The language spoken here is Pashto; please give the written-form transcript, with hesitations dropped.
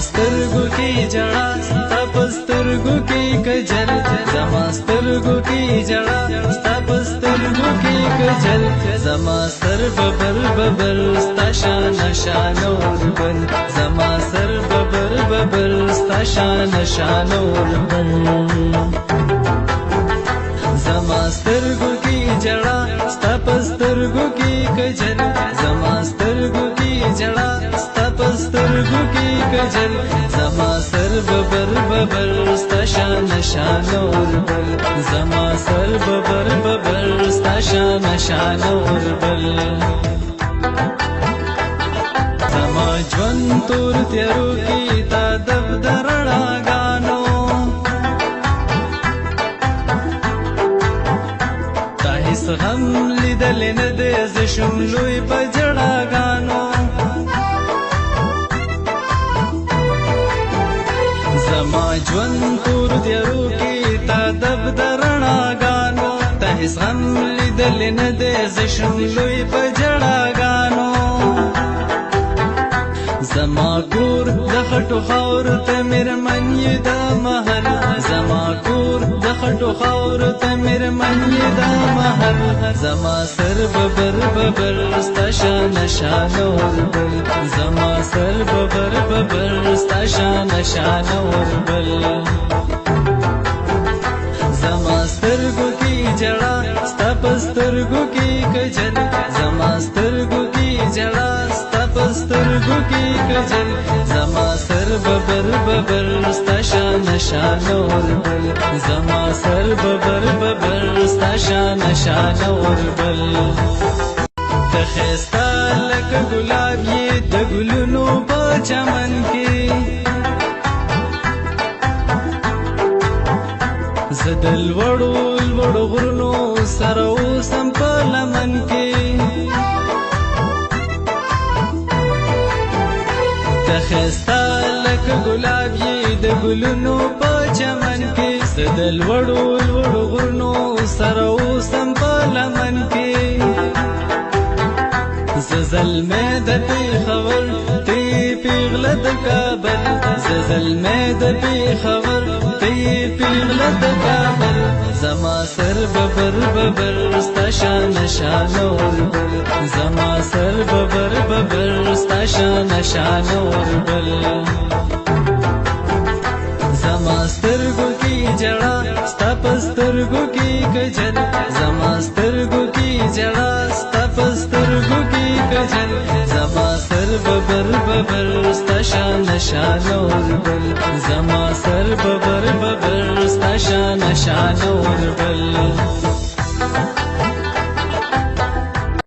سترګو کې جړا ستا په سترګو کې کجل زما سترګو کې جړا ستا په سترګو کې کجل زما سر ببر ببر ستا شان شان اور بل زما سر ببر ببر ستا شان شان اور بل زما سترګو کې جړا ستا په سترګو کې کجل زما سترګو کې جړا ستا په سترګو کې کجل زما سر ببر ببر ستا شان شان اور بل زما سر ببر ببر ستا شان شان اور بل زما ژوند تور تیارو کې تا دب درړاګانو غم لیدل نه دې ز شملوي په جړاګانو زما ژوند تور دیارو کې تا دب درڼاګانو ته هیڅ غم لیدل نه دې ز شملوي په جړاګانو زما کور د خټو خاور ته میرمن یې د مهر زما کور د خټو خاور ته میرمن یې د مهر زما سر ببر ببر ستا شان شان اور بل زما سر ببر ببر ستا شان شان اور بل زما سترګو کې جړا ستا په سترګو کې کجل زما سترګو کې جړا ستا په سترګو کې کجل زما سر ببر ببر ستا شان شان اور بل زما سر ببر ببر ستا شان شان اور بل ته خستا لکه ګلاب یې د ګلونو په چمن کې زدل وړو وړو غرونو سره اوسم په لمن کې ته خستا لکه ګلاب یې د ګلونو په چمن کې زدل وړو وړو غرونو سره اوسم په لمن کې زلمه د پیښور تی پیغله د کابل زلمه د پیښور تی پیغله د کابل زما سر ببر ببر ستا شان شان اور بل زما سر ببر ببر ستا شان شان اور بل زما سترګو کې جړا ستا په سترګو کې کجل زما سترګو کې جړا ستا په سترګو کې کجل زما سر ببر ببر ستا شان شان اور بل زما سر ببر ببر ستا شان شان اور بل